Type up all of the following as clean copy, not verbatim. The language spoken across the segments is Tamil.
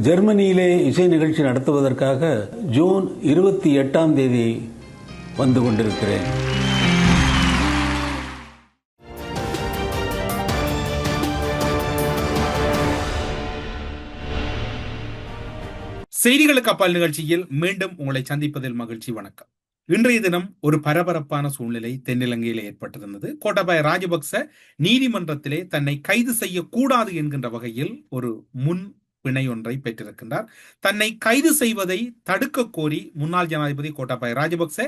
ஜெர்மனியிலே இசை நிகழ்ச்சி நடத்துவதற்காக ஜூன் 28 வந்து கொண்டிருக்கிறேன். செய்திகளுக்கு அப்பால் நிகழ்ச்சியில் மீண்டும் உங்களை சந்திப்பதில் மகிழ்ச்சி. வணக்கம். இன்றைய தினம் ஒரு பரபரப்பான சூழ்நிலை தென்னிலங்கையில் ஏற்பட்டிருந்தது. கோட்டாபய ராஜபக்ச நீதிமன்றத்திலே தன்னை கைது செய்யக்கூடாது என்கின்ற வகையில் ஒரு முன் பிணை ஒன்றை பெற்றிருக்கின்றார். தன்னை கைது செய்வதை தடுக்க கோரி முன்னாள் ஜனாதிபதி கோட்டாபய ராஜபக்ச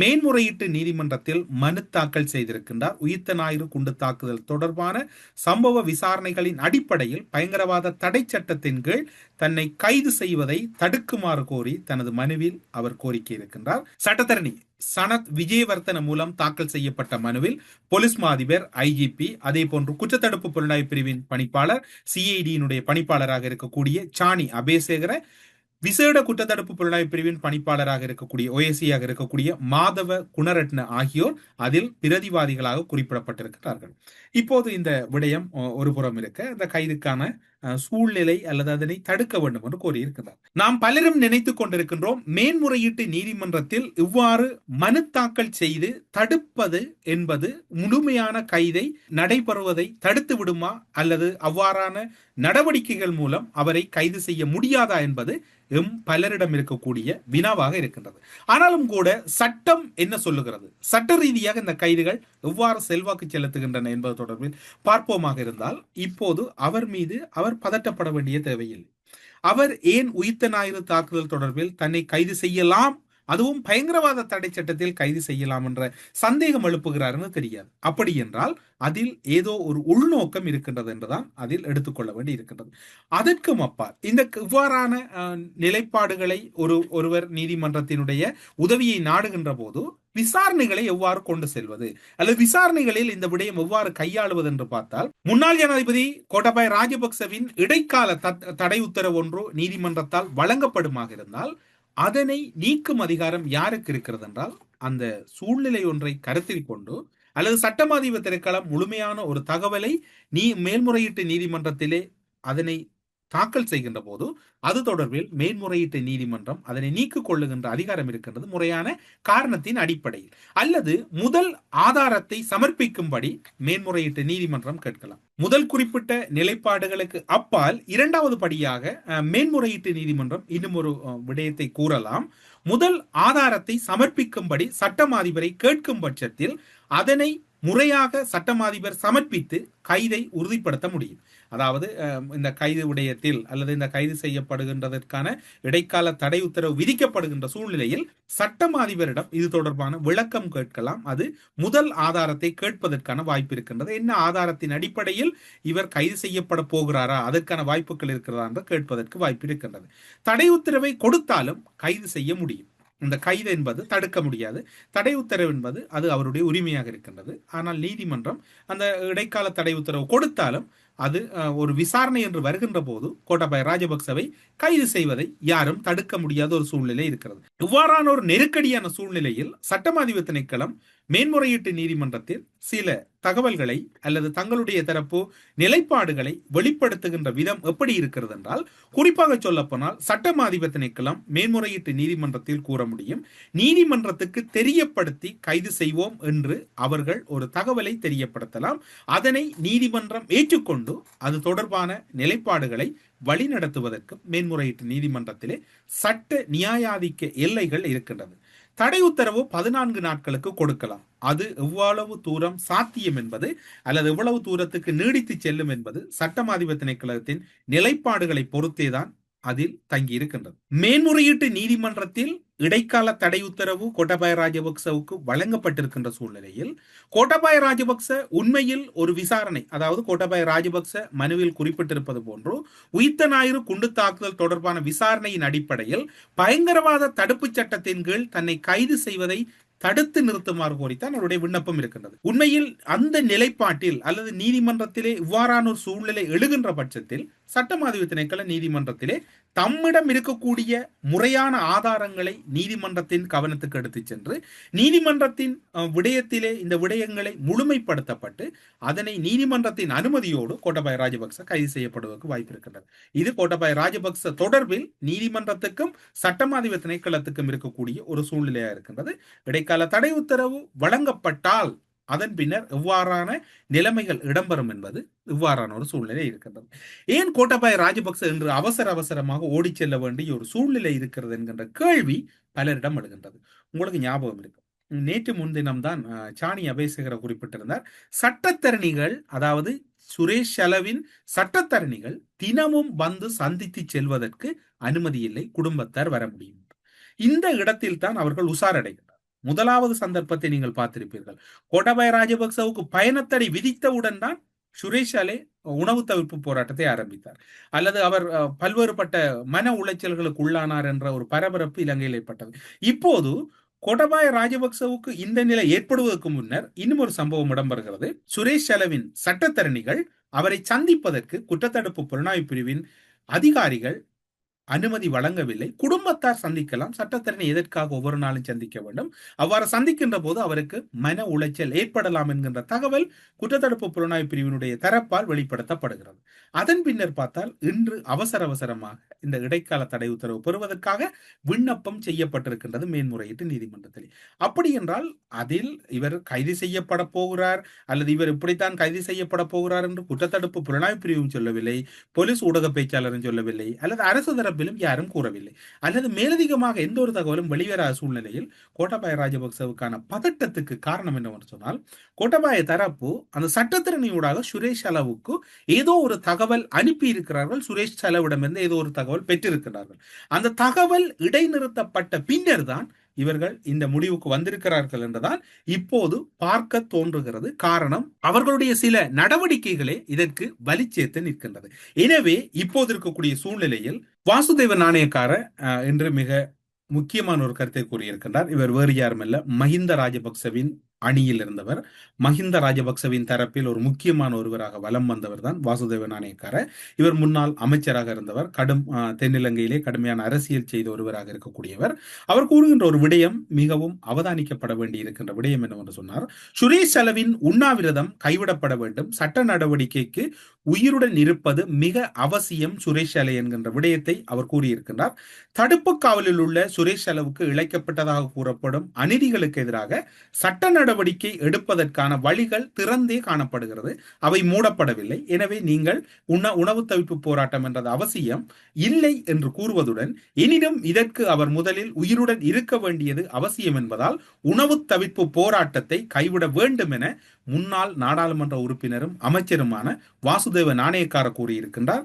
மேன்முறையீட்டு நீதிமன்றத்தில் மனு தாக்கல் செய்திருக்கின்றார். உயிர்த்த ஞாயிறு குண்டு தாக்குதல் தொடர்பான சம்பவ விசாரணைகளின் அடிப்படையில் பயங்கரவாத தடை சட்டத்தின் கீழ் தன்னை கைது செய்வதை தடுக்குமாறு கோரி தனது மனுவில் அவர் கோரிக்கை இருக்கின்றார். சட்டத்தரணி சனத் விஜயவர்தன மூலம் தாக்கல் செய்யப்பட்ட மனுவில் போலீஸ் மா அதிபர், IGP, அதே போன்று குற்றத்தடுப்பு புலனாய்வு பிரிவின் பணிப்பாளர், CID பணிப்பாளராக இருக்கக்கூடிய சாணி அபேசேகர, விசேட குற்றத்தடுப்பு புலனாய்வு பிரிவின் பணிப்பாளராக இருக்கக்கூடிய OAC-யாக இருக்கக்கூடிய மாதவ குணரட்ன ஆகியோர் அதில் பிரதிவாதிகளாக குறிப்பிடப்பட்டிருக்கிறார்கள். இப்போது இந்த விடயம் ஒரு புறம் இருக்க, இந்த கைதுக்கான சூழ்நிலை அல்லது அதனை தடுக்க வேண்டும் என்று கோரியிருக்கிறார். நாம் பலரும் நினைத்துக் கொண்டிருக்கின்றோம், மேன்முறையீட்டு நீதிமன்றத்தில் இவ்வாறு மனு தாக்கல் செய்து தடுப்பது என்பது முழுமையான கைதை நடைபெறுவதை தடுத்து விடுமா அல்லது அவ்வாறான நடவடிக்கைகள் மூலம் அவரை கைது செய்ய முடியாதா என்பது பலரிடம் இருக்கக்கூடிய வினாவாக இருக்கின்றது. ஆனாலும் கூட சட்டம் என்ன சொல்லுகிறது, சட்ட ரீதியாக இந்த கைதுகள் எவ்வாறு செல்வாக்கு செலுத்துகின்றன என்பது தொடர்பில் பார்ப்போமாக இருந்தால், இப்போது அவர் மீது அவர் பதட்டப்பட வேண்டிய தேவையில்லை. அவர் ஏன் உயிர்த்த ஞாயிறு தாக்குதல் தொடர்பில் தன்னை கைது செய்யலாம், அதுவும் பயங்கரவாத தடை சட்டத்தில் கைது செய்யலாம் என்ற சந்தேகம் எழுப்புகிறார்னு தெரியாது. அப்படி என்றால் அதில் ஏதோ ஒரு உள்நோக்கம் இருக்கின்றது என்றுதான் அதில் எடுத்துக்கொள்ள வேண்டி இருக்கின்றது. அதற்கும் அப்பால் இந்த இவ்வாறான நிலைப்பாடுகளை ஒருவர் நீதிமன்றத்தினுடைய உதவியை நாடுகின்ற போது விசாரணைகளை எவ்வாறு கொண்டு செல்வது அல்லது விசாரணைகளில் இந்த விடயம் எவ்வாறு கையாளுவது என்று பார்த்தால், முன்னாள் ஜனாதிபதி கோட்டாபய ராஜபக்சவின் இடைக்கால தடை உத்தரவு ஒன்று நீதிமன்றத்தால் வழங்கப்படுமாக இருந்தால் அதனை நீக்கும் அதிகாரம் யாருக்கு இருக்கிறது என்றால், அந்த சூழ்நிலை ஒன்றை கருத்தில் கொண்டு அல்லது சட்டமாதிப திணைக்களம் முழுமையான ஒரு தகவலை மேல்முறையீட்டு நீதிமன்றத்திலே அதனை தாக்கல் செய்கின்ற போது அது தொடர்பில் மேன்முறையீட்டு நீதிமன்றம் அதனை நீக்கிக் கொள்ளுகின்ற அதிகாரம் இருக்கின்றது, முறையான காரணத்தின் அடிப்படையில். அல்லது முதல் ஆதாரத்தை சமர்ப்பிக்கும்படி மேன்முறையீட்டு நீதிமன்றம் கேட்கலாம். முதல் குறிப்பிட்ட நிலைப்பாடுகளுக்கு அப்பால் இரண்டாவது படியாக மேன்முறையீட்டு நீதிமன்றம் இன்னும் ஒரு விடயத்தை கூறலாம். முதல் ஆதாரத்தை சமர்ப்பிக்கும்படி சட்டமாதிபரை கேட்கும் பட்சத்தில் அதனை முறையாக சட்டமாதிபர் சமர்ப்பித்து கைதை உறுதிப்படுத்த முடியும். அதாவது இந்த கைது விடயத்தில் அல்லது இந்த கைது செய்யப்படுகின்றதற்கான இடைக்கால தடை உத்தரவு விதிக்கப்படுகின்ற சூழ்நிலையில் சட்டமாதிபரிடம் இது தொடர்பான விளக்கம் கேட்கலாம். அது முதல் ஆதாரத்தை கேட்பதற்கான வாய்ப்பு இருக்கின்றது. என்ன ஆதாரத்தின் அடிப்படையில் இவர் கைது செய்யப்பட போகிறாரா, அதற்கான வாய்ப்புகள் இருக்கிறதா என்று கேட்பதற்கு வாய்ப்பு இருக்கின்றது. தடை உத்தரவை கொடுத்தாலும் கைது செய்ய முடியும். இந்த கைது என்பது தடுக்க முடியாது. தடை உத்தரவு என்பது அது அவருடைய உரிமையாக இருக்கின்றது. ஆனால் நீதிமன்றம் அந்த இடைக்கால தடை உத்தரவு கொடுத்தாலும் அது ஒரு விசாரணை என்று வருகின்ற போது கோட்டாபய ராஜபக்சவை கைது செய்வதை யாரும் தடுக்க முடியாத ஒரு சூழ்நிலை இருக்கிறது. இவ்வாறான ஒரு நெருக்கடியான சூழ்நிலையில் சட்டமாதிப திணைக்களம் மேன்முறையீட்டு நீதிமன்றத்தில் சில தகவல்களை அல்லது தங்களுடைய தரப்பு நிலைப்பாடுகளை வெளிப்படுத்துகின்ற விதம் எப்படி இருக்கிறது என்றால், குறிப்பாக சொல்ல போனால் சட்டமாதிப திணைக்களம் மேன்முறையீட்டு நீதிமன்றத்தில் கூற முடியும், நீதிமன்றத்துக்கு தெரியப்படுத்தி கைது செய்வோம் என்று அவர்கள் ஒரு தகவலை தெரியப்படுத்தலாம். அதனை நீதிமன்றம் ஏற்றுக்கொண்டு அது தொடர்பான நிலைப்பாடுகளை வழிநடத்துவதற்கு மேன்முறையீட்டு நீதிமன்றத்திலே சட்ட நியாயாதிக்க எல்லைகள் இருக்கின்றது. தடை உத்தரவு 14 நாட்களுக்கு கொடுக்கலாம். அது எவ்வளவு தூரம் சாத்தியம் என்பது அல்லது எவ்வளவு தூரத்துக்கு நீடித்து செல்லும் என்பது சட்டமாதிப திணைக்களத்தின் நிலைப்பாடுகளை பொறுத்தேதான் அதில் தங்கி இருக்கின்றது. மேன்முறையீட்டு நீதிமன்றத்தில் இடைக்கால தடை உத்தரவு கோட்டாபய ராஜபக்சவுக்கு வழங்கப்பட்டிருக்கின்ற சூழ்நிலையில் கோட்டாபய ராஜபக்ச உண்மையில் ஒரு விசாரணை, அதாவது கோட்டாபய ராஜபக்ச மனுவில் குறிப்பிட்டிருப்பது போன்று உயிர்த்த ஞாயிறு குண்டு தாக்குதல் தொடர்பான விசாரணையின் அடிப்படையில் பயங்கரவாத தடுப்பு சட்டத்தின் கீழ் தன்னை கைது செய்வதை தடுத்து நிறுத்துமாறு கோரித்தான் அவருடைய விண்ணப்பம் இருக்கின்றது. உண்மையில் அந்த நிலைப்பாட்டில் அல்லது நீதிமன்றத்திலே இவ்வாறான ஒரு சூழ்நிலை எழுகின்ற பட்சத்தில் சட்டமாதிப திணைக்கள நீதிமன்றத்திலே தம்மிடம் இருக்கக்கூடிய முறையான ஆதாரங்களை நீதிமன்றத்தின் கவனத்துக்கு எடுத்து சென்று நீதிமன்றத்தின் விடயத்திலே இந்த விடயங்களை முழுமைப்படுத்தப்பட்டு அதனை நீதிமன்றத்தின் அனுமதியோடு கோட்டாபய ராஜபக்ச கைது செய்யப்படுவதற்கு வாய்ப்பு இருக்கின்றது. இது கோட்டாபய ராஜபக்ச தொடர்பில் நீதிமன்றத்துக்கும் சட்டமாதிப திணைக்களத்துக்கும் இருக்கக்கூடிய ஒரு சூழ்நிலையா இருக்கின்றது. இடைக்கால தடை உத்தரவு வழங்கப்பட்டால் அதன் பின்னர் எவ்வாறான நிலைமைகள் இடம்பெறும் என்பது இவ்வாறான ஒரு சூழ்நிலை இருக்கின்றது. ஏன் கோட்டாபய ராஜபக்ச என்று அவசரமாக ஓடி செல்ல வேண்டிய ஒரு சூழ்நிலை இருக்கிறது என்கின்ற கேள்வி பலரிடம் எழுகின்றது. உங்களுக்கு ஞாபகம் இருக்கு, நேற்று முன்தினம் தான் சாணி அபேசகர குறிப்பிட்டிருந்தார், சட்டத்தரணிகள் அதாவது சுரேஷ் செலவின் சட்டத்தரணிகள் தினமும் வந்து சந்தித்து செல்வதற்கு அனுமதி இல்லை, குடும்பத்தார் வர முடியும். இந்த இடத்தில் தான் அவர்கள் உசாரடைகிறார். முதலாவது சந்தர்ப்பத்தை நீங்கள் பார்த்திருப்பீர்கள். கோட்டாபய ராஜபக்சவுக்கு பயணத்தடை விதித்தவுடன் தான் சுரேஷ் அலே உணவு தவிர்ப்பு போராட்டத்தை ஆரம்பித்தார், அல்லது அவர் பல்வேறுபட்ட மன உளைச்சல்களுக்கு உள்ளானார் என்ற ஒரு பரபரப்பு இலங்கையில் ஏற்பட்டது. இப்போது கோட்டாபய ராஜபக்சவுக்கு இந்த நிலை ஏற்படுவதற்கு முன்னர் இன்னும் ஒரு சம்பவம் இடம்பெறுகிறது. சுரேஷ் செலவின் சட்டத்தரணிகள் அவரை சந்திப்பதற்கு குற்றத்தடுப்பு புலனாய்வு பிரிவின் அதிகாரிகள் அனுமதி வழங்கவில்லை. குடும்பத்தார் சந்திக்கலாம், சட்டத்தரணி எதற்காக ஒவ்வொரு நாளும் சந்திக்க வேண்டும்? அவ்வாறு சந்திக்கின்ற போது அவருக்கு மன உளைச்சல் ஏற்படலாம் என்கின்ற தகவல் குற்றத்தடுப்பு புலனாய்வு பிரிவினுடைய தரப்பால் வெளிப்படுத்தப்படுகிறது. அதன் பின்னர் பார்த்தால் இன்று அவசரமாக இந்த இடைக்கால தடை உத்தரவு பெறுவதற்காக விண்ணப்பம் செய்யப்பட்டிருக்கின்றது மேன்முறையீட்டு நீதிமன்றத்தில். அப்படி என்றால் அதில் இவர் கைது செய்யப்பட போகிறார் அல்லது இவர் இப்படித்தான் கைது செய்யப்பட போகிறார் என்று குற்றத்தடுப்பு புலனாய்வு பிரிவும் சொல்லவில்லை, போலீஸ் ஊடக பேச்சாளரும் சொல்லவில்லை, அல்லது அரசு தரப்பிலும் யாரும் கூறவில்லை, அல்லது மேலதிகமாக எந்த ஒரு தகவலும் வெளிவராத சூழ்நிலையில் கோட்டாபய ராஜபக்சவுக்கான பதட்டத்துக்கு காரணம் என்னவென்று சொன்னால், கோட்டாபய தரப்பு அந்த சட்டத்திறனியூடாக சுரேஷ் செலவுக்கு ஏதோ ஒரு தகவல் அனுப்பி இருக்கிறார்கள், சுரேஷ் செலவிடமிருந்து ஏதோ ஒரு தகவல் பெற்றிருக்கிறார்கள். அந்த தகவல் இடைநிறுத்தப்பட்ட பின்னர் தான் இவர்கள் இந்த முடிவுக்கு வந்திருக்கிறார்கள் என்றுதான் இப்போது பார்க்க தோன்றுகிறது. காரணம், அவர்களுடைய சில நடவடிக்கைகளே இதற்கு வலி சேர்த்து நிற்கின்றது. எனவே இப்போது இருக்கக்கூடிய சூழ்நிலையில் வாசுதேவ நாணயக்கார என்று மிக முக்கியமான ஒரு கருத்தை கூறியிருக்கின்றார். இவர் வேறு யாரும் அல்ல, மஹிந்த ராஜபக்சவின் அணியில் இருந்தவர், மஹிந்த ராஜபக்சவின் தரப்பில் ஒரு முக்கியமான ஒருவராக வலம் வந்தவர் தான் வாசுதேவ நாணயக்கார. இவர் முன்னாள் அமைச்சராக இருந்தவர், தென்னிலங்கையிலே கடுமையான அரசியல் செய்த ஒருவராக இருக்கக்கூடியவர். அவர் கூறுகின்ற ஒரு விடயம் மிகவும் அவதானிக்கப்பட வேண்டி இருக்கின்ற விடயம் என்னவென்று சொன்னார், சுரேஷ் செலவின் உண்ணாவிரதம் கைவிடப்பட வேண்டும், சட்ட நடவடிக்கைக்கு உயிருடன் இருப்பது மிக அவசியம் சுரேஷ் செலை என்கின்ற விடயத்தை அவர் கூறியிருக்கின்றார். தடுப்பு காவலில் உள்ள சுரேஷ் செலவுக்கு இழைக்கப்பட்டதாக கூறப்படும் அநீதிகளுக்கு எதிராக சட்ட நடவடிக்கை எடுப்பதற்கான வழிகள் திறந்தே காணப்படுகிறது, அவை மூடப்படவில்லை. எனவே நீங்கள் உணவு தவிர்ப்பு போராட்டம் என்றது அவசியம் இல்லை என்று கூறுவதுடன், எனினும் இதற்கு அவர் முதலில் உயிருடன் இருக்க வேண்டியது அவசியம் என்பதால் உணவு தவிர்ப்பு போராட்டத்தை கைவிட வேண்டும் என முன்னாள் நாடாளுமன்ற உறுப்பினரும் அமைச்சருமான வாசுதேவ நாணயக்கார கூறியிருக்கின்றார்.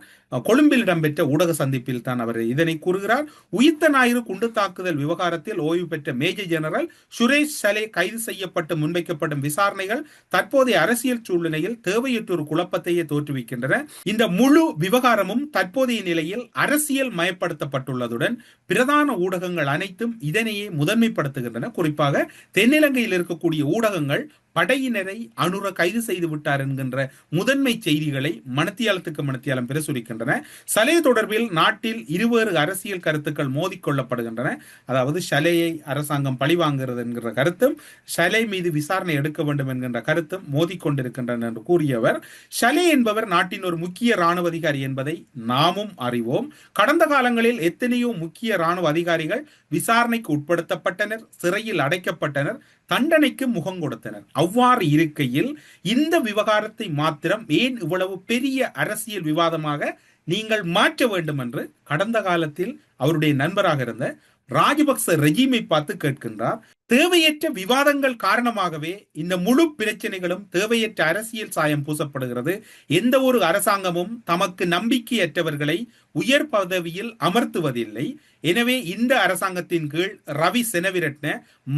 கொழும்பில் இடம்பெற்ற ஊடக சந்திப்பில் தான் அவர் இதனை கூறுகிறார். உயிர்த்த ஞாயிறு குண்டு தாக்குதல் விவகாரத்தில் ஓய்வு பெற்ற மேஜர் ஜெனரல் சுரேஷ் செலை கைது செய்யப்பட்டு முன்வைக்கப்படும் விசாரணைகள் தற்போதைய அரசியல் சூழ்நிலையில் தேவையற்ற ஒரு குழப்பத்தையே தோற்றுவிக்கின்றன. இந்த முழு விவகாரமும் தற்போதைய நிலையில் அரசியல் மயப்படுத்தப்பட்டுள்ளதுடன் பிரதான ஊடகங்கள் அனைத்தும் இதனையே முதன்மைப்படுத்துகின்றன. குறிப்பாக தென்னிலங்கையில் இருக்கக்கூடிய ஊடகங்கள் படையினரை அனுர கைது செய்து விட்டார் என்கின்ற முதன்மை செய்திகளை மணித்தியாலத்துக்கு பிரசுரிக்கின்றன. சலே தொடர்பில் நாட்டில் இருவேறு அரசியல் கருத்துக்கள் மோதிக்கொள்ளப்படுகின்றன. அதாவது சலேயை அரசாங்கம் பழிவாங்குகிறது என்கிற கருத்தும், சலே மீது விசாரணை எடுக்க வேண்டும் என்கின்ற கருத்தும் மோதிக்கொண்டிருக்கின்றன என்று கூறியவர், சலே என்பவர் நாட்டின் ஒரு முக்கிய இராணுவ அதிகாரி என்பதை நாமும் அறிவோம். கடந்த காலங்களில் எத்தனையோ முக்கிய இராணுவ அதிகாரிகள் விசாரணைக்கு உட்படுத்தப்பட்டனர், சிறையில் அடைக்கப்பட்டனர், தண்டனைக்கு முகம் கொடுத்தனர். அவ்வாறு இருக்கையில் இந்த விவகாரத்தை மாத்திரம் ஏன் இவ்வளவு பெரிய அரசியல் விவாதமாக நீங்கள் மாற்ற வேண்டும் என்று கடந்த காலத்தில் அவருடைய நண்பராக இருந்த ராஜபக்ச ரெஜிமை பார்த்து கேட்கின்றார். தேவையற்ற விவாதங்கள் காரணமாகவே இந்த முழு பிரச்சனைகளும் தேவையற்ற அரசியல் சாயம் பூசப்படுகிறது. எந்த ஒரு அரசாங்கமும் தமக்கு நம்பிக்கையற்றவர்களை உயர் பதவியில் அமர்த்துவதில்லை. எனவே இந்த அரசாங்கத்தின் கீழ் ரவி செனவிரட்ன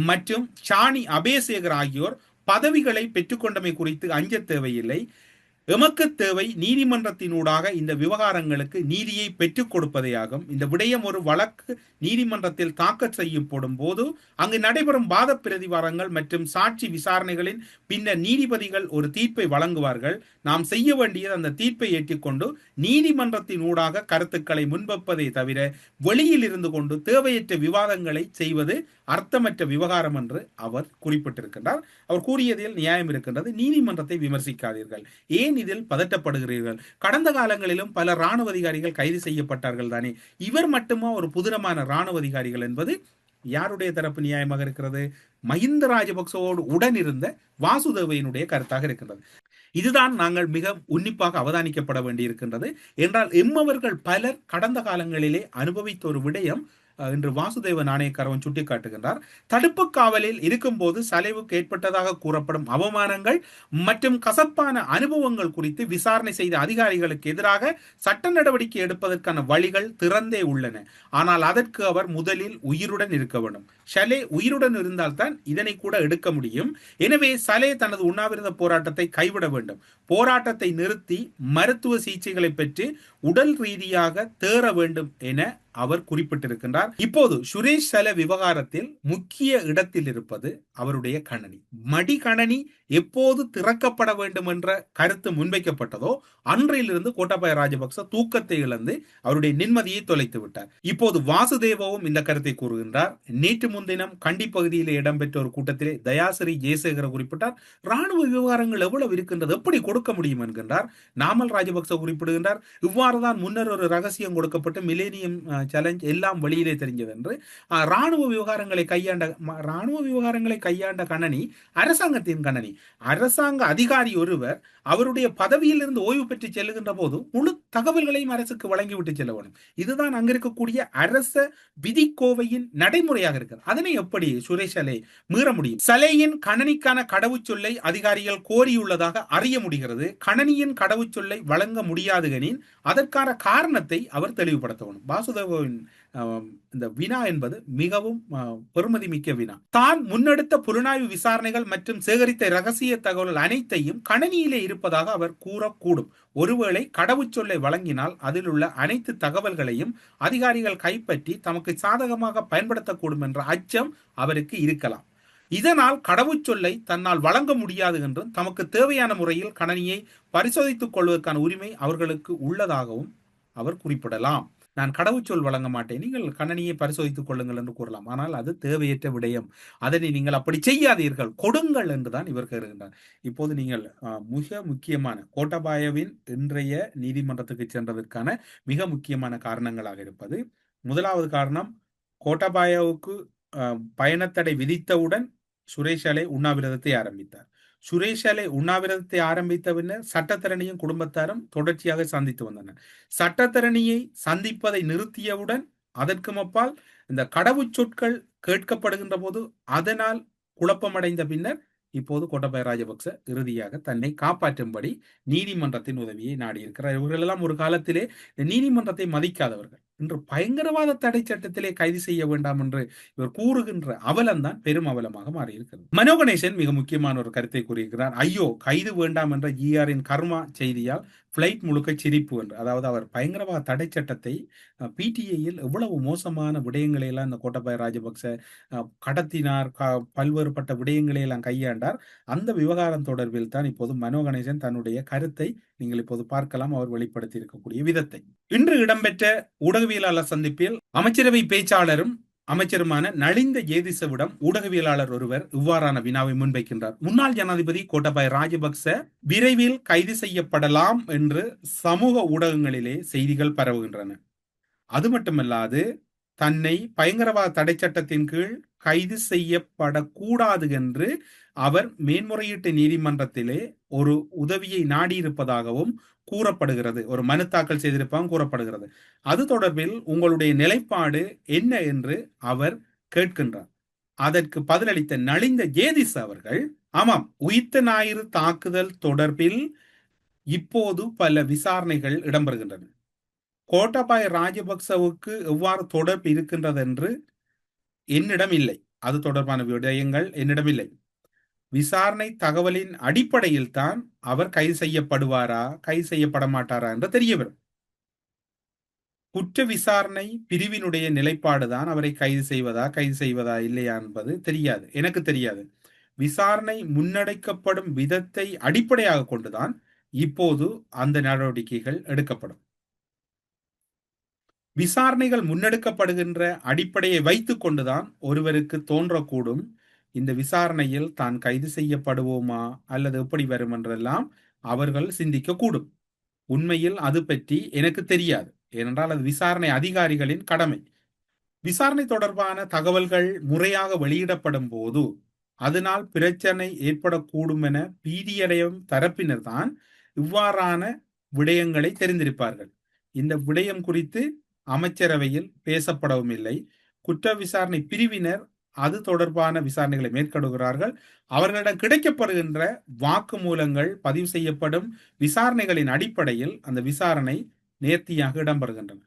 மற்றும் சாணி அபேசேகர் ஆகியோர் பதவிகளை பெற்றுக்கொண்டமை குறித்து அஞ்ச தேவையில்லை. எமக்கு தேவை நீதிமன்றத்தினூடாக இந்த விவகாரங்களுக்கு நீதியை பெற்றுக் கொடுப்பதேயாகும். இந்த விடயம் ஒரு வழக்கு நீதிமன்றத்தில் தாக்கல் செய்யப்படும் போது அங்கு நடைபெறும் வாத பிரதிவாதங்கள் மற்றும் சாட்சி விசாரணைகளின் பின்னர் நீதிபதிகள் ஒரு தீர்ப்பை வழங்குவார்கள். நாம் செய்ய வேண்டியது அந்த தீர்ப்பை ஏற்றுக்கொண்டு நீதிமன்றத்தின் ஊடாக கருத்துக்களை முன்வைப்பதை தவிர வெளியில் இருந்து கொண்டு தேவையற்ற விவாதங்களை செய்வது அர்த்தமற்ற விவகாரம் என்று அவர் குறிப்பிட்டிருக்கின்றார். அவர் கூறியதில் நியாயம் இருக்கின்றது. நீதிமன்றத்தை விமர்சிக்காதீர்கள். ஏன் இதில் பதட்டப்படுகிறீர்கள்? கடந்த காலங்களிலும் பல ராணுவ அதிகாரிகள் கைது செய்யப்பட்டார்கள் தானே. இவர் மட்டுமா ஒரு புதினமான ராணுவ அதிகாரிகள் என்பது யாருடைய தரப்பு நியாயமாக இருக்கிறது? மஹிந்த ராஜபக்சவோடு உடன் இருந்த வாசுதேவனுடைய கருத்தாக இருக்கின்றது. இதுதான் நாங்கள் மிக உன்னிப்பாக அவதானிக்கப்பட வேண்டியிருக்கின்றது. என்றால் எம்மவர்கள் பலர் கடந்த காலங்களிலே அனுபவித்த ஒரு விடயம் இன்று வாசுதேவ நாணயக்காரவன் சுட்டிக்காட்டுகின்றார். தடுப்பு காவலில் இருக்கும்போது சலைவுக்கு ஏற்பட்டதாக கூறப்படும் அவமானங்கள் மற்றும் கசப்பான அனுபவங்கள் குறித்து விசாரணை செய்த அதிகாரிகளுக்கு எதிராக சட்ட நடவடிக்கை எடுப்பதற்கான வழிகள் திறந்தே உள்ளன. ஆனால் அதற்கு அவர் முதலில் உயிருடன் இருக்க வேண்டும். ஷலே உயிருடன் இருந்தால்தான் இதனை கூட எடுக்க முடியும். எனவே சலே தனது உண்ணாவிரத போராட்டத்தை கைவிட வேண்டும். போராட்டத்தை நிறுத்தி மருத்துவ சிகிச்சைகளை பெற்று உடல் ரீதியாக தேற வேண்டும் என அவர் குறிப்பிட்டிருக்கின்றார். இப்போது சுரேஷ் சல விவகாரத்தில் முக்கிய இடத்தில் இருப்பது அவருடைய கணனி. மடிகணனி எப்போது திறக்கப்பட வேண்டும் என்ற கருத்து முன்வைக்கப்பட்டதோ அன்றிலிருந்து கோட்டாபய ராஜபக்ச தூக்கத்தை இழந்து அவருடைய நிம்மதியை தொலைத்து விட்டார். இப்போது வாசுதேவவும் இந்த கருத்தை கூறுகின்றார். நேற்று முன்தினம் கண்டி பகுதியில் இடம்பெற்ற ஒரு கூட்டத்திலே தயாசிரி ஜெயசேகர குறிப்பிட்டார். ராணுவ விவகாரங்கள் எவ்வளவு இருக்கின்றது, எப்படி கொடுக்க முடியும் என்கின்றார். நாமல் ராஜபக்ச குறிப்பிடுகின்றார். இவ்வாறுதான் முன்னர் ஒரு ரகசியம் கொடுக்கப்பட்டு மிலேனியம் சேலஞ்ச் எல்லாம் வெளியிலே தெரிஞ்சது என்று. ராணுவ விவகாரங்களை கையாண்ட கணனி அரசாங்கத்தின் கணனி. அரசாங்க அதிகாரி ஒருவர் அவருடைய பதவியில் இருந்து ஓய்வு பெற்று செல்லுகின்ற போது முழு தகவல்களையும் அரசுக்கு வழங்கிவிட்டு செல்ல வேண்டும். இதுதான் அங்க இருக்கக்கூடிய அரச விதிக்கோவையின் நடைமுறையாக இருக்கிறது. அதனை எப்படி சுரேஷ் சலே மீற முடியும்? சலேயின் கணனிக்கான கடவுச்சொல்லை அதிகாரிகள் கோரியுள்ளதாக அறிய முடிகிறது. கணனியின் கடவுச்சொல்லை வழங்க முடியாது எனின் அதற்கான காரணத்தை அவர் தெளிவுபடுத்த வேண்டும். வாசுதேவன் இந்த வினா என்பது மிகவும் பெருமதி மிக்க வினா. தான் முன்னெடுத்த புலனாய்வு விசாரணைகள் மற்றும் சேகரித்த ரகசிய தகவல்கள் அனைத்தையும் கணனியிலே இருப்பதாக அவர் கூறக்கூடும். ஒருவேளை கடவுச்சொல்லை வழங்கினால் அதில் உள்ள அனைத்து தகவல்களையும் அதிகாரிகள் கைப்பற்றி தமக்கு சாதகமாக பயன்படுத்தக்கூடும் என்ற அச்சம் அவருக்கு இருக்கலாம். இதனால் கடவுச்சொல்லை தன்னால் வழங்க முடியாது என்றும் தமக்கு தேவையான முறையில் கணனியை பரிசோதித்துக் கொள்வதற்கான உரிமை அவர்களுக்கு உள்ளதாகவும் அவர் குறிப்பிடலாம். நான் கடவுச்சொல் வழங்க மாட்டேன், நீங்கள் கணனியை பரிசோதித்துக் கொள்ளுங்கள் என்று கூறலாம். ஆனால் அது தேவையற்ற விடயம். அதனை நீங்கள் அப்படி செய்யாதீர்கள், கொடுங்கள் என்றுதான் இவர் கூறுகின்றார். இப்போது நீங்கள் மிக முக்கியமான கோட்டாபாயவின் இன்றைய நீதிமன்றத்துக்கு சென்றதற்கான மிக முக்கியமான காரணங்களாக இருப்பது, முதலாவது காரணம், கோட்டாபாயவுக்கு பயணத்தடை விதித்தவுடன் சுரேஷ் சலே உண்ணாவிரதத்தை ஆரம்பித்தார். சுரேஷ் சலே உண்ணாவிரதத்தை ஆரம்பித்த பின்னர் சட்டத்தரணியும் குடும்பத்தாரும் தொடர்ச்சியாக சந்தித்து வந்தனர். சட்டத்தரணியை சந்திப்பதை நிறுத்தியவுடன் அதற்கு அப்பால் இந்த கடவுச்சொற்கள் கேட்கப்படுகின்ற போது அதனால் குழப்பமடைந்த பின்னர் இப்போது கோட்டாபய ராஜபக்ச இறுதியாக தன்னை காப்பாற்றும்படி நீதிமன்றத்தின் உதவியை நாடியிருக்கிறார். இவர்களெல்லாம் ஒரு காலத்திலே நீதிமன்றத்தை மதிக்காதவர்கள். இன்று பயங்கரவாத தடை சட்டத்திலே கைது செய்ய வேண்டாம் என்று இவர் கூறுகின்ற அவலம்தான் பெரும் அவலமாக மாறியிருக்கிறது. மனோ கணேசன் மிக முக்கியமான ஒரு கருத்தை கூறியிருக்கிறார். ஐயோ, கைது வேண்டாம் என்ற ஜிஆரின் கர்மா செய்தியால் பிளைட் முழுக்க சிரிப்பு என்று. அதாவது அவர் பயங்கரவாத தடை சட்டத்தை பிடிஐயில் எவ்வளவு மோசமான விடயங்களை எல்லாம் இந்த கோட்டாபய ராஜபக்ச கடத்தினார், பல்வேறுபட்ட விடயங்களை எல்லாம் கையாண்டார். அந்த விவகாரம் தொடர்பில் தான் இப்போது மனோ கணேசன் தன்னுடைய கருத்தை நீங்கள் இப்போது பார்க்கலாம், அவர் வெளிப்படுத்தி இருக்கக்கூடிய விதத்தை. இன்று இடம்பெற்ற ஊடகவியலாளர் சந்திப்பில் அமைச்சரவை பேச்சாளரும் அமைச்சருமான நலிந்த ஜேதிசவிடம் ஊடகவியலாளர் ஒருவர் இவ்வாறான வினாவை முன்வைக்கின்றார். முன்னாள் ஜனாதிபதி கோட்டாபய ராஜபக்ச விரைவில் கைது செய்யப்படலாம் என்று சமூக ஊடகங்களிலே செய்திகள் பரவுகின்றன. அது மட்டுமல்லாது தன்னை பயங்கரவாத தடை சட்டத்தின் கீழ் கைது செய்யப்படக்கூடாது என்று அவர் மேன்முறையீட்டு நீதிமன்றத்திலே ஒரு உதவியை நாடியிருப்பதாகவும் கூறப்படுகிறது. ஒரு மனு தாக்கல் செய்திருப்பாங்க கூறப்படுகிறது. அது தொடர்பில் உங்களுடைய நிலைப்பாடு என்ன என்று அவர் கேட்கின்றார். அதற்கு பதிலளித்த நலிந்த ஜேதிஸ் அவர்கள், ஆமாம், உயிர்த்த ஞாயிறு தாக்குதல் தொடர்பில் இப்போது பல விசாரணைகள் இடம்பெறுகின்றன. கோட்டாபய ராஜபக்சவுக்கு எவ்வாறு தொடர்பு இருக்கின்றது என்று என்னிடம் இல்லை. அது தொடர்பான விடயங்கள் என்னிடம் இல்லை. விசாரணை தகவலின் அடிப்படையில் தான் அவர் கைது செய்யப்படுவாரா கைது செய்யப்பட மாட்டாரா என்று தெரிய வரும். குற்ற விசாரணை பிரிவினுடைய நிலைப்பாடுதான் அவரை கைது செய்வதா இல்லையா என்பது தெரியாது, எனக்கு தெரியாது. விசாரணை முன்னெடுக்கப்படும் விதத்தை அடிப்படையாக கொண்டுதான் இப்போது அந்த நடவடிக்கைகள் எடுக்கப்படும். விசாரணைகள் முன்னெடுக்கப்படுகின்ற அடிப்படையை வைத்துக் கொண்டுதான் ஒருவருக்கு தோன்றக்கூடும், இந்த விசாரணையில் தான் கைது செய்யப்படுவோமா அல்லது எப்படி வரும் என்றெல்லாம் அவர்கள் சிந்திக்க கூடும். உண்மையில் அது பற்றி எனக்கு தெரியாது, ஏனென்றால் அது விசாரணை அதிகாரிகளின் கடமை. விசாரணை தொடர்பான தகவல்கள் முறையாக வெளியிடப்படும் போது அதனால் பிரச்சனை ஏற்படக்கூடும் என பீதியடையும் தரப்பினர் தான் இவ்வாறான விடயங்களை தெரிந்திருப்பார்கள். இந்த விடயம் குறித்து அமைச்சரவையில் பேசப்படவும் இல்லை. குற்ற விசாரணை பிரிவினர் அது தொடர்பான விசாரணைகளை மேற்கொள்கிறார்கள். அவர்களிடம் கிடைக்கப்படுகின்ற வாக்குமூலங்கள் பதிவு செய்யப்படும் விசாரணைகளின் அடிப்படையில் அந்த விசாரணை நேர்த்தியாக இடம்பெறுகின்றன.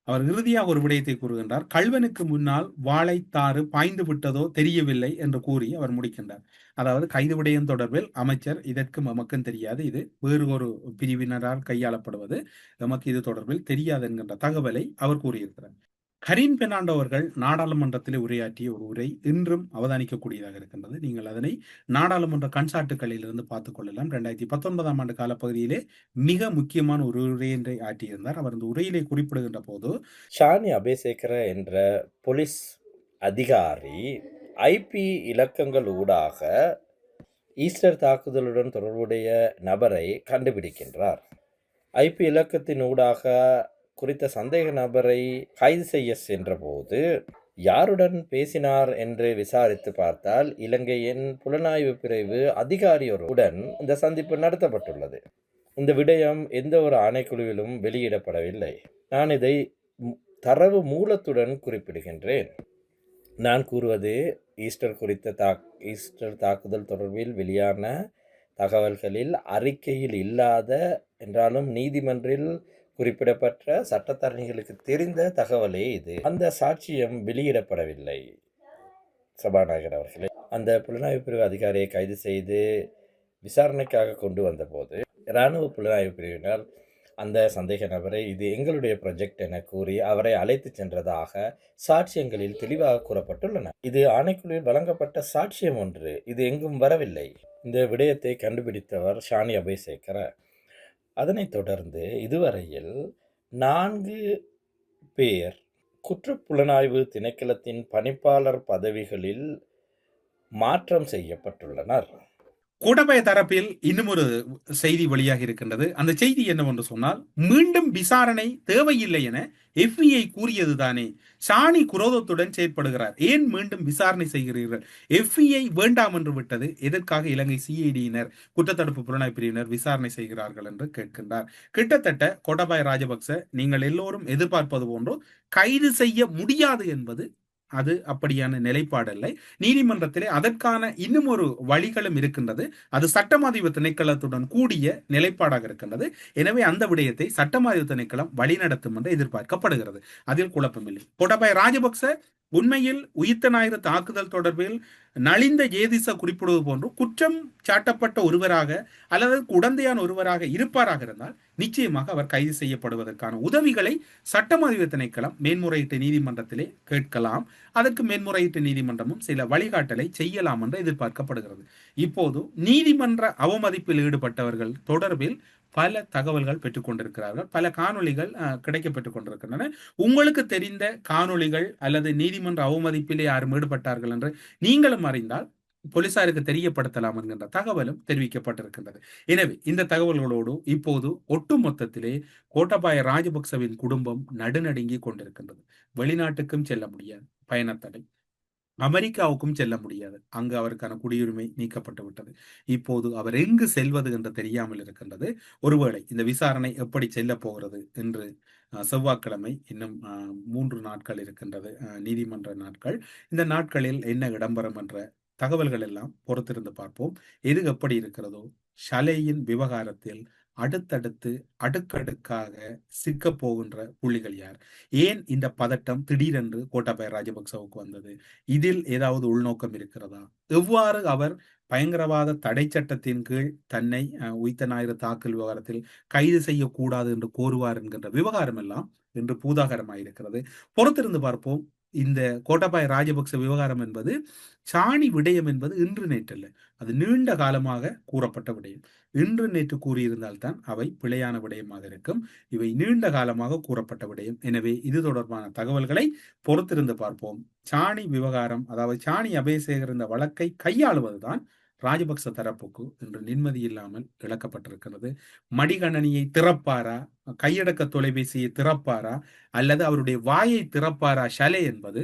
அவர் இறுதியாக ஒரு விடயத்தை கூறுகின்றார். கள்வனுக்கு முன்னால் வாழைத்தாறு பாய்ந்து விட்டதோ தெரியவில்லை என்று கூறி அவர் முடிக்கின்றார். அதாவது கைது விடயம் தொடர்பில் அமைச்சர் இதற்கும் எமக்கும் தெரியாது, இது வேறு ஒரு பிரிவினரால் கையாளப்படுவது, எமக்கு இது தொடர்பில் தெரியாது என்கின்ற தகவலை அவர் கூறியிருக்கிறார். கரீன் பெர்னாண்டோ அவர்கள் நாடாளுமன்றத்தில் உரையாற்றிய ஒரு உரை இன்றும் அவதானிக்கக்கூடியதாக இருக்கின்றது. நீங்கள் அதனை நாடாளுமன்ற கண்சாட்டுக்களில் இருந்து பார்த்துக் கொள்ளலாம். 2019 ஆண்டு காலப்பகுதியிலே மிக முக்கியமான ஒரு உரையை ஆற்றியிருந்தார். அவர் இந்த உரையிலே குறிப்பிடுகின்ற போது, ஷானி அபேசேகர என்ற போலீஸ் அதிகாரி ஐபி இலக்கங்கள் ஊடாக ஈஸ்டர் தாக்குதலுடன் தொடர்புடைய நபரை கண்டுபிடிக்கின்றார். ஐபி இலக்கத்தின் ஊடாக குறித்த சந்தேக நபரை கைது செய்ய சென்றபோது யாருடன் பேசினார் என்று விசாரித்து பார்த்தால் இலங்கையின் புலனாய்வு பிரிவு அதிகாரியோருடன் இந்த சந்திப்பு நடத்தப்பட்டுள்ளது. இந்த விடயம் எந்த ஒரு ஆணைக்குழுவிலும் வெளியிடப்படவில்லை. நான் இதை தரவு மூலத்துடன் குறிப்பிடுகின்றேன். நான் கூறுவது ஈஸ்டர் தாக்குதல் தொடர்பில் வெளியான தகவல்களில் அறிக்கையில் இல்லாத என்றாலும் நீதிமன்றில் குறிப்பிடப்பட்ட சட்டத்தரணிகளுக்கு தெரிந்த தகவலே இது. அந்த சாட்சியம் வெளியிடப்படவில்லை. சபாநாயகர் அவர்களே, அந்த புலனாய்வு பிரிவு அதிகாரியை கைது செய்து விசாரணைக்காக கொண்டு வந்தபோது இராணுவ புலனாய்வு பிரிவினர் அந்த சந்தேக நபரை இது எங்களுடைய ப்ரொஜெக்ட் என கூறி அவரை அழைத்து சென்றதாக சாட்சியங்களில் தெளிவாக கூறப்பட்டுள்ளன. இது ஆணைக்குழுவில் வழங்கப்பட்ட சாட்சியம் ஒன்று, இது எங்கும் வரவில்லை. இந்த விடயத்தை கண்டுபிடித்தவர் ஷானி அபேசேகர. அதனைத் தொடர்ந்து இதுவரையில் 4 பேர் குற்றப்புலனாய்வு திணைக்களத்தின் பணிப்பாளர் பதவிகளில் மாற்றம் செய்யப்பட்டுள்ளனர். கோட்டாபய தரப்பில் இன்னும் ஒரு செய்தி வெளியாக இருக்கின்றது. அந்த செய்தி என்னவென்று சொன்னால், மீண்டும் விசாரணை தேவையில்லை என FBI கூறியதுதானே. ஷானி குரோதத்துடன் செயற்படுகிறார், ஏன் மீண்டும் விசாரணை செய்கிறீர்கள்? FBI வேண்டாம் என்று விட்டது, எதற்காக இலங்கை CID-யினர் குற்றத்தடுப்பு புலனாய்வு பிரிவினர் விசாரணை செய்கிறார்கள் என்று கேட்கின்றார். கிட்டத்தட்ட கோட்டாபய ராஜபக்ச நீங்கள் எல்லோரும் எதிர்பார்ப்பது போன்று கைது செய்ய முடியாது என்பது அது அப்படியான நிலைப்பாடு இல்லை. நீதிமன்றத்திலே அதற்கான இன்னும் ஒரு வழிகளும் இருக்கின்றது. அது சட்டமாதிப திணைக்களத்துடன் கூடிய நிலைப்பாடாக இருக்கின்றது. எனவே அந்த விடயத்தை சட்டமாதிப திணைக்களம் வழிநடத்தும் என்று எதிர்பார்க்கப்படுகிறது. அதில் குழப்பமில்லை. கோட்டாபய ராஜபக்ச உண்மையில் உயிர்த்த ஞாயிறு தாக்குதல் தொடர்பில் நலிந்த ஜேதிச குறிப்பிடுவது போன்று குற்றம் சாட்டப்பட்ட ஒருவராக அல்லது உடந்தையான ஒருவராக இருப்பாராக இருந்தால் நிச்சயமாக அவர் கைது செய்யப்படுவதற்கான உதவிகளை சட்டமாதிப திணைக்களம் மேன்முறையீட்டு நீதிமன்றத்திலே கேட்கலாம். அதற்கு மேன்முறையீட்டு நீதிமன்றமும் சில வழிகாட்டலை செய்யலாம் என்று எதிர்பார்க்கப்படுகிறது. இப்போது நீதிமன்ற அவமதிப்பில் ஈடுபட்டவர்கள் தொடர்பில் பல தகவல்கள் பெற்றுக்கொண்டிருக்கிறார்கள். பல காணொளிகள் கிடைக்கப்பெற்றுக் கொண்டிருக்கின்றன. உங்களுக்கு தெரிந்த காணொளிகள் அல்லது நீதிமன்ற அவமதிப்பிலே யாரும் ஈடுபட்டார்கள் என்று நீங்களும் அறிந்தால் போலீசாருக்கு தெரியப்படுத்தலாம் என்கின்ற தகவலும் தெரிவிக்கப்பட்டிருக்கின்றது. எனவே இந்த தகவல்களோடு இப்போது ஒட்டுமொத்தத்திலே கோட்டாபய ராஜபக்சவின் குடும்பம் நடுநடுங்கி கொண்டிருக்கின்றது. வெளிநாட்டுக்கும் செல்ல முடியாது, பயணத்தடை. அமெரிக்காவுக்கும் செல்ல முடியாது, அங்கு அவருக்கான குடியுரிமை நீக்கப்பட்டு விட்டது. இப்போது அவர் எங்கு செல்வது என்று தெரியாமல் இருக்கின்றது. ஒருவேளை இந்த விசாரணை எப்படி செல்ல போகிறது என்று செவ்வாய்க்கிழமை இன்னும் 3 நாட்கள் இருக்கின்றது, நீதிமன்ற நாட்கள். இந்த நாட்களில் என்ன இடம்பெறும் என்ற தகவல்கள் எல்லாம் பொறுத்திருந்து பார்ப்போம். எது எப்படி இருக்கிறதோ, ஷலேயின் விவகாரத்தில் அடுத்தடுத்து அடுக்கடுக்காக சிக்க போகின்ற புள்ளிகள் யார்? ஏன் இந்த பதட்டம் திடீரென்று கோட்டாபய ராஜபக்சவுக்கு வந்தது? இதில் ஏதாவது உள்நோக்கம் இருக்கிறதா? எவ்வாறு அவர் பயங்கரவாத தடை சட்டத்தின் கீழ் தன்னை உயிர்த்த ஞாயிறு தாக்கல் விவகாரத்தில் கைது செய்யக்கூடாது என்று கோருவார் என்கின்ற விவகாரம் எல்லாம் இன்று பூதாகரமாயிருக்கிறது. பொறுத்திருந்து பார்ப்போம். இந்த கோட்டாபாய ராஜபக்ச விவகாரம் என்பது சாணி விடயம் என்பது இன்று நேற்றல்ல, அது நீண்ட காலமாக கூறப்பட்ட விடயம். இன்று நேற்று கூறியிருந்தால்தான் அவை பிழையான விடயமாக இருக்கும். இவை நீண்ட காலமாக கூறப்பட்ட விடயம். எனவே இது தொடர்பான தகவல்களை பொறுத்திருந்து பார்ப்போம். சாணி விவகாரம், அதாவது சாணி அபேசேகர் இந்த வழக்கை கையாளுவதுதான் ராஜபக்ச தரப்புக்கு இன்று நிம்மதி இல்லாமல் இழக்கப்பட்டிருக்கிறது. மடிகணனியை திறப்பாரா, கையடக்க தொலைபேசியை திறப்பாரா, அல்லது அவருடைய வாயை திறப்பாரா ஷலே என்பது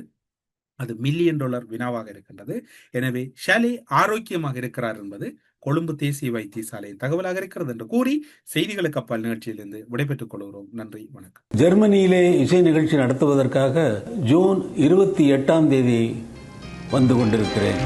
அது $1,000,000 வினாவாக இருக்கின்றது. எனவே ஷலே ஆரோக்கியமாக இருக்கிறார் என்பது கொழும்பு தேசிய வைத்தியசாலையின் தகவலாக இருக்கிறது என்று கூறி செய்திகளுக்கு அப்பால் நிகழ்ச்சியிலிருந்து விடைபெற்றுக் கொள்கிறோம். நன்றி, வணக்கம். ஜெர்மனியிலே இசை நிகழ்ச்சி நடத்துவதற்காக ஜூன் 28ஆம் தேதி வந்து கொண்டிருக்கிறேன்.